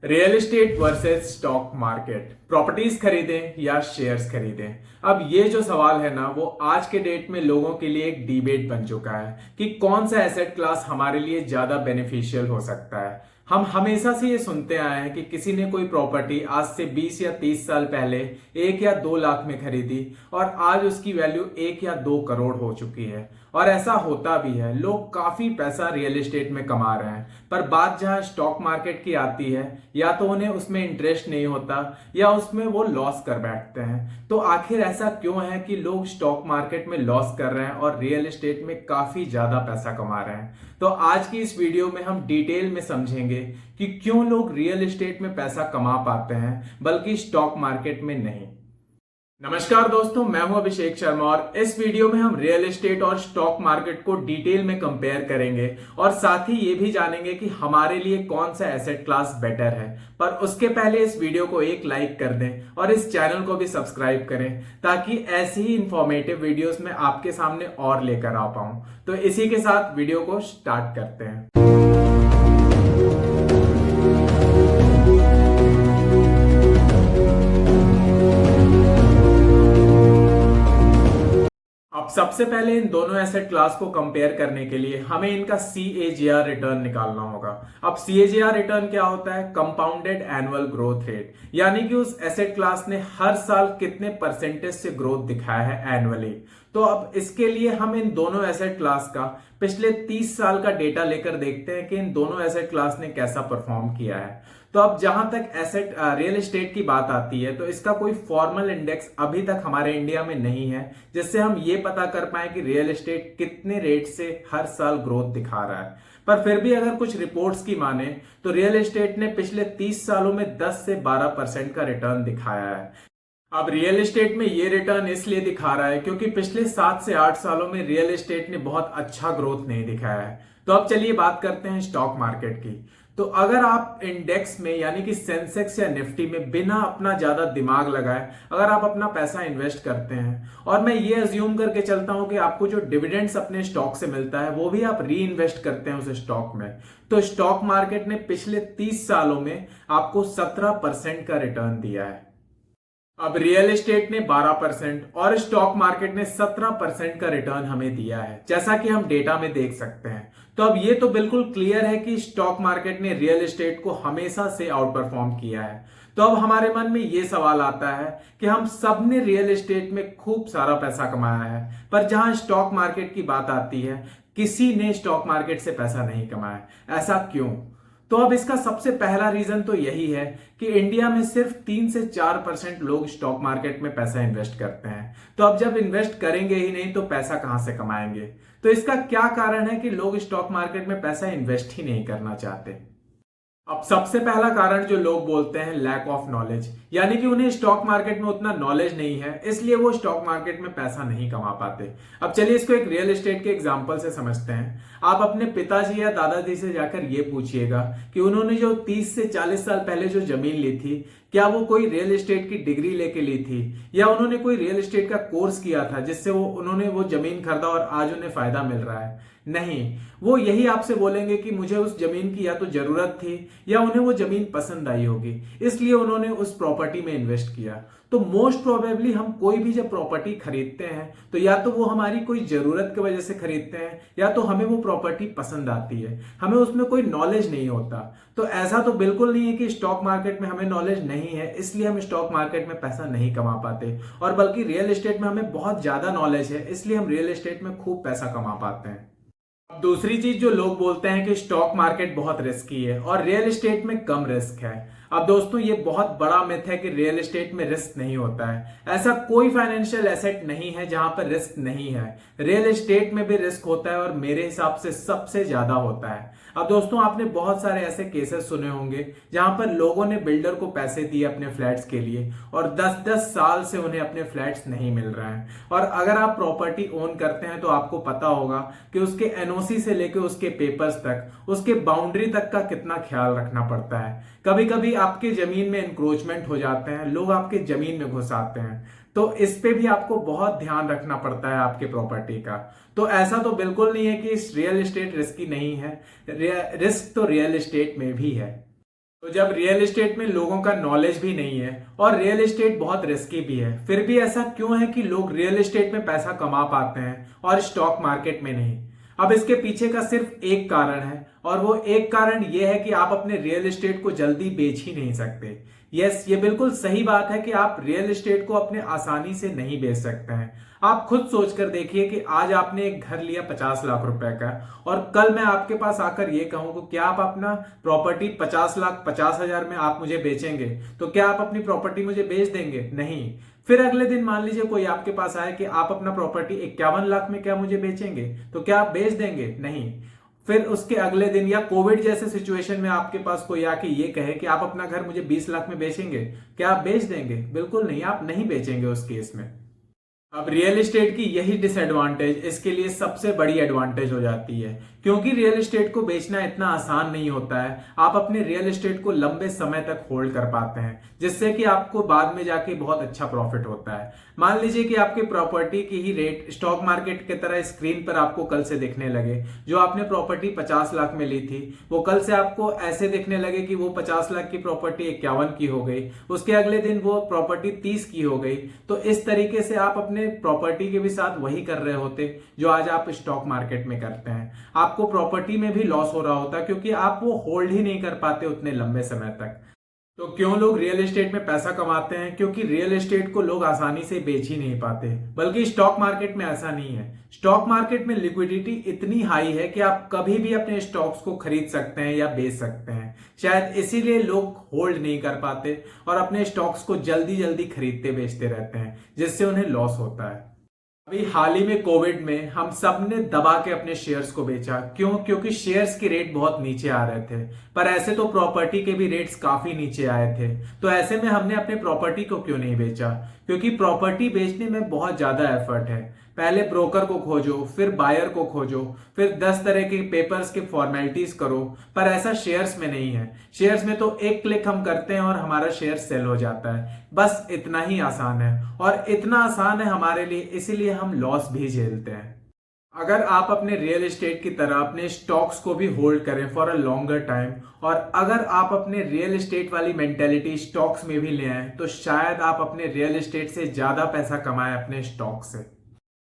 Real estate versus stock market, properties खरीदें या shares खरीदें। अब ये जो सवाल है ना, वो आज के डेट में लोगों के लिए एक डिबेट बन चुका है कि कौन सा एसेट क्लास हमारे लिए ज्यादा बेनिफिशियल हो सकता है। हम हमेशा से ये सुनते आए हैं कि किसी ने कोई प्रॉपर्टी आज से 20 या 30 साल पहले 1 या 2 लाख में खरीदी और आज उसकी वैल्यू 1 या 2 करोड़ हो चुकी है। और ऐसा होता भी है, लोग काफी पैसा रियल एस्टेट में कमा रहे हैं। पर बात जहां स्टॉक मार्केट की आती है, या तो उन्हें उसमें इंटरेस्ट नहीं होता या उसमें वो लॉस कर बैठते हैं। तो आखिर ऐसा क्यों है कि लोग स्टॉक मार्केट में लॉस कर रहे हैं और रियल एस्टेट में काफी ज्यादा पैसा कमा रहे हैं? तो आज की इस वीडियो में हम डिटेल में समझेंगे कि क्यों लोग रियल एस्टेट में पैसा कमा पाते हैं बल्कि स्टॉक मार्केट में नहीं। नमस्कार दोस्तों, मैं हूं अभिषेक शर्मा और इस वीडियो में हम रियल एस्टेट और स्टॉक मार्केट को डिटेल में कंपेयर करेंगे और साथ ही ये भी जानेंगे कि हमारे लिए कौन सा एसेट क्लास बेटर है। पर उसके पहले इस वीडियो को एक लाइक कर दें और इस चैनल को भी सब्सक्राइब करें ताकि ऐसी ही इंफॉर्मेटिव वीडियोस में आपके सामने और लेकर आ पाऊं। तो इसी के साथ वीडियो को स्टार्ट करते हैं। अब सबसे पहले इन दोनों एसेट क्लास को कंपेयर करने के लिए हमें इनका CAGR रिटर्न निकालना होगा। अब CAGR रिटर्न क्या होता है? कंपाउंडेड एनुअल ग्रोथ रेट, यानी कि उस एसेट क्लास ने हर साल कितने परसेंटेज से ग्रोथ दिखाया है एनुअली। तो अब इसके लिए हम इन दोनों एसेट क्लास का पिछले 30 साल का डेटा लेकर देखते हैं कि इन दोनों एसेट क्लास ने कैसा परफॉर्म किया है। तो अब जहां तक एसेट रियल एस्टेट की बात आती है, तो इसका कोई फॉर्मल इंडेक्स अभी तक हमारे इंडिया में नहीं है जिससे हम ये पता कर पाए कि रियल एस्टेट कितने रेट से हर साल ग्रोथ दिखा रहा है। पर फिर भी अगर कुछ रिपोर्ट्स की माने तो रियल एस्टेट ने पिछले 30 सालों में 10 से 12% का रिटर्न दिखाया है। अब रियल एस्टेट में ये रिटर्न इसलिए दिखा रहा है क्योंकि पिछले 7 से 8 सालों में रियल एस्टेट ने बहुत अच्छा ग्रोथ नहीं दिखाया है। तो अब चलिए बात करते हैं स्टॉक मार्केट की। तो अगर आप इंडेक्स में यानी कि सेंसेक्स या निफ्टी में बिना अपना ज्यादा दिमाग लगाए अगर आप अपना पैसा इन्वेस्ट करते हैं, और मैं ये अज्यूम करके चलता हूं कि आपको जो डिविडेंड्स अपने स्टॉक से मिलता है वो भी आप री इन्वेस्ट करते हैं उस स्टॉक में, तो स्टॉक मार्केट ने पिछले 30 सालों में आपको 17% का रिटर्न दिया है। अब रियल एस्टेट ने 12% और स्टॉक मार्केट ने 17% का रिटर्न हमें दिया है, जैसा कि हम डेटा में देख सकते हैं। तो अब ये तो बिल्कुल क्लियर है कि स्टॉक मार्केट ने रियल एस्टेट को हमेशा से आउट परफॉर्म किया है। तो अब हमारे मन में ये सवाल आता है कि हम सब ने रियल एस्टेट में खूब सारा पैसा कमाया है, पर जहां स्टॉक मार्केट की बात आती है किसी ने स्टॉक मार्केट से पैसा नहीं कमाया। ऐसा क्यों? तो अब इसका सबसे पहला रीजन तो यही है कि इंडिया में सिर्फ 3 से 4% लोग स्टॉक मार्केट में पैसा इन्वेस्ट करते हैं। तो अब जब इन्वेस्ट करेंगे ही नहीं तो पैसा कहां से कमाएंगे? तो इसका क्या कारण है कि लोग स्टॉक मार्केट में पैसा इन्वेस्ट ही नहीं करना चाहते? अब सबसे पहला कारण जो लोग बोलते हैं, लैक ऑफ नॉलेज, यानी कि उन्हें स्टॉक मार्केट में उतना नॉलेज नहीं है, इसलिए वो स्टॉक मार्केट में पैसा नहीं कमा पाते। अब चलिए इसको एक रियल एस्टेट के एग्जांपल से समझते हैं। आप अपने पिताजी या दादाजी से जाकर ये पूछिएगा कि उन्होंने जो 30 से 40 साल पहले जो जमीन ली थी, क्या वो कोई रियल एस्टेट की डिग्री लेके ली थी या उन्होंने कोई रियल एस्टेट का कोर्स किया था जिससे उन्होंने वो जमीन खरीदा और आज उन्हें फायदा मिल रहा है? नहीं, वो यही आपसे बोलेंगे कि मुझे उस जमीन की या तो जरूरत थी या उन्हें वो जमीन पसंद आई होगी, इसलिए उन्होंने उस प्रॉपर्टी में इन्वेस्ट किया। तो मोस्ट प्रोबेबली हम कोई भी जब प्रॉपर्टी खरीदते हैं तो या तो वो हमारी कोई जरूरत की वजह से खरीदते हैं या तो हमें वो प्रॉपर्टी पसंद आती है, हमें उसमें कोई नॉलेज नहीं होता। तो ऐसा तो बिल्कुल नहीं है कि स्टॉक मार्केट में हमें नॉलेज नहीं है इसलिए हम स्टॉक मार्केट में पैसा नहीं कमा पाते, और बल्कि रियल एस्टेट में हमें बहुत ज्यादा नॉलेज है इसलिए हम रियल एस्टेट में खूब पैसा कमा पाते हैं। दूसरी चीज जो लोग बोलते हैं कि स्टॉक मार्केट बहुत रिस्की है और रियल एस्टेट में कम रिस्क है। अब दोस्तों ये बहुत बड़ा मिथ है कि रियल एस्टेट में रिस्क नहीं होता है। ऐसा कोई फाइनेंशियल एसेट नहीं है जहां पर रिस्क नहीं है। रियल एस्टेट में भी रिस्क होता है और मेरे हिसाब से सबसे ज्यादा होता है। अब दोस्तों आपने बहुत सारे ऐसे केसेस सुने होंगे जहां पर लोगों ने बिल्डर को पैसे दिए अपने फ्लैट्स के लिए और 10-10 साल से उन्हें अपने फ्लैट्स नहीं मिल रहे हैं। और अगर आप प्रॉपर्टी ओन करते हैं तो आपको पता होगा कि उसके एनओसी से लेकर उसके पेपर्स तक, उसके बाउंड्री तक का कितना ख्याल रखना पड़ता है। कभी कभी आपके जमीन में इंक्रोचमेंट हो जाते हैं, लोग आपके जमीन में घुस आते हैं, तो इस पे भी आपको बहुत ध्यान रखना पड़ता है आपके प्रॉपर्टी का। तो ऐसा तो बिल्कुल नहीं है कि रियल एस्टेट रिस्की नहीं है, रिस्क तो रियल एस्टेट में भी है। तो जब रियल एस्टेट में लोगों का नॉलेज भी नहीं है और रियल एस्टेट बहुत रिस्की भी है, फिर भी ऐसा क्यों है कि लोग रियल एस्टेट में पैसा कमा पाते हैं और स्टॉक मार्केट में नहीं? अब इसके पीछे का सिर्फ एक कारण है और वो एक कारण ये है कि आप अपने रियल एस्टेट को जल्दी बेच ही नहीं सकते। यस, ये बिल्कुल सही बात है कि आप रियल एस्टेट को अपने आसानी से नहीं बेच सकते हैं। आप खुद सोच कर देखिए कि आज आपने एक घर लिया 50 लाख रुपए का और कल मैं आपके पास आकर ये कहूं कि क्या आप अपना प्रॉपर्टी 50,50,000 में आप मुझे बेचेंगे? तो क्या आप अपनी प्रॉपर्टी मुझे बेच देंगे? नहीं। फिर अगले दिन मान लीजिए कोई आपके पास आए कि आप अपना प्रॉपर्टी 51 लाख में क्या मुझे बेचेंगे? तो क्या आप बेच देंगे? नहीं। फिर उसके अगले दिन या कोविड जैसे सिचुएशन में आपके पास कोई आके ये कहे कि आप अपना घर मुझे 20 लाख में बेचेंगे, क्या आप बेच देंगे? बिल्कुल नहीं, आप नहीं बेचेंगे उस केस में। अब रियल एस्टेट की यही डिसएडवांटेज इसके लिए सबसे बड़ी एडवांटेज हो जाती है, क्योंकि रियल एस्टेट को बेचना इतना आसान नहीं होता है। आप अपने रियल एस्टेट को लंबे समय तक होल्ड कर पाते हैं, जिससे कि आपको बाद में जाके बहुत अच्छा प्रॉफिट होता है। मान लीजिए कि आपकी प्रॉपर्टी की ही रेट स्टॉक मार्केट की तरह स्क्रीन पर आपको कल से दिखने लगे। जो आपने प्रॉपर्टी 50 लाख में ली थी, वो कल से आपको ऐसे दिखने लगे कि वो 50 लाख की प्रॉपर्टी 51 की हो गई, उसके अगले दिन वो प्रॉपर्टी 30 की हो गई। तो इस तरीके से आप अपने प्रॉपर्टी के भी साथ वही कर रहे होते जो आज आप स्टॉक मार्केट में करते हैं। आपको प्रॉपर्टी में भी लॉस हो रहा होता क्योंकि आप वो होल्ड ही नहीं कर पाते उतने लंबे समय तक। तो क्यों लोग रियल एस्टेट में पैसा कमाते हैं? क्योंकि रियल एस्टेट को लोग आसानी से बेच ही नहीं पाते। बल्कि स्टॉक मार्केट में ऐसा नहीं है। स्टॉक मार्केट में लिक्विडिटी इतनी हाई है कि आप कभी भी अपने स्टॉक्स को खरीद सकते हैं या बेच सकते हैं। शायद इसीलिए लोग होल्ड नहीं कर पाते और अपने स्टॉक्स को जल्दी जल्दी खरीदते बेचते रहते हैं, जिससे उन्हें लॉस होता है। अभी हाल ही में कोविड में हम सब ने दबा के अपने शेयर्स को बेचा। क्यों? क्योंकि शेयर्स के रेट बहुत नीचे आ रहे थे। पर ऐसे तो प्रॉपर्टी के भी रेट्स काफी नीचे आए थे। तो ऐसे में हमने अपने प्रॉपर्टी को क्यों नहीं बेचा? क्योंकि प्रॉपर्टी बेचने में बहुत ज्यादा एफर्ट है। पहले ब्रोकर को खोजो, फिर बायर को खोजो, फिर 10 तरह के पेपर्स के फॉर्मेलिटीज करो। पर ऐसा शेयर्स में नहीं है। शेयर्स में तो एक क्लिक हम करते हैं और हमारा शेयर सेल हो जाता है। बस इतना ही आसान है और इतना आसान है हमारे लिए, इसीलिए हम लॉस भी झेलते हैं। अगर आप अपने रियल एस्टेट की तरह अपने स्टॉक्स को भी होल्ड करें फॉर अ लॉन्गर टाइम और अगर आप अपने रियल एस्टेट वाली मेंटेलिटी स्टॉक्स में भी ले आए, तो शायद आप अपने रियल एस्टेट से ज्यादा पैसा कमाएं अपने स्टॉक से।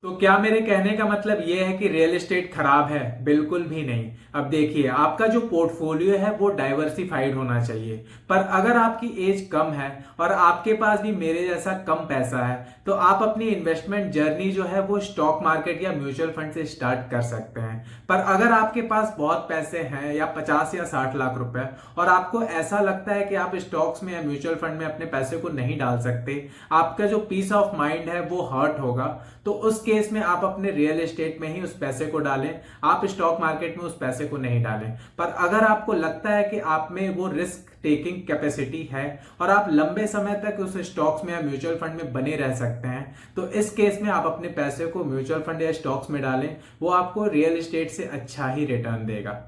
तो क्या मेरे कहने का मतलब यह है कि रियल एस्टेट खराब है? बिल्कुल भी नहीं। अब देखिए, आपका जो पोर्टफोलियो है वो डाइवर्सिफाइड होना चाहिए। पर अगर आपकी एज कम है और आपके पास भी मेरे जैसा कम पैसा है, तो आप अपनी इन्वेस्टमेंट जर्नी जो है वो स्टॉक मार्केट या म्यूचुअल फंड से स्टार्ट कर सकते हैं। पर अगर आपके पास बहुत पैसे हैं या 50 या 60 लाख रुपए और आपको ऐसा लगता है कि आप स्टॉक्स में या म्यूचुअल फंड में अपने पैसे को नहीं डाल सकते, आपका जो पीस ऑफ माइंड है वो हर्ट होगा, तो उस केस में आप अपने रियल एस्टेट में ही उस पैसे को डालें। आप स्टॉक मार्केट में उस पैसे को नहीं डालें। पर अगर आपको लगता है कि आप में वो रिस्क टेकिंग कैपेसिटी है और आप लंबे समय तक उस स्टॉक्स में या म्यूचुअल फंड में बने रह सकते हैं, तो इस केस में आप अपने पैसे को म्यूचुअल फंड या स्टॉक्स में डालें। वो आपको रियल एस्टेट से अच्छा ही रिटर्न देगा।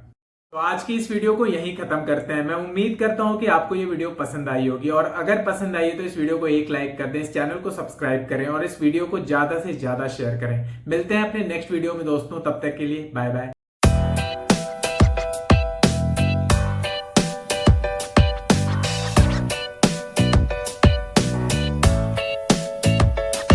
तो आज की इस वीडियो को यहीं खत्म करते हैं। मैं उम्मीद करता हूं कि आपको ये वीडियो पसंद आई होगी और अगर पसंद आई है तो इस वीडियो को एक लाइक कर दें, इस चैनल को सब्सक्राइब करें और इस वीडियो को ज्यादा से ज्यादा शेयर करें। मिलते हैं अपने नेक्स्ट वीडियो में दोस्तों, तब तक के लिए बाय बाय।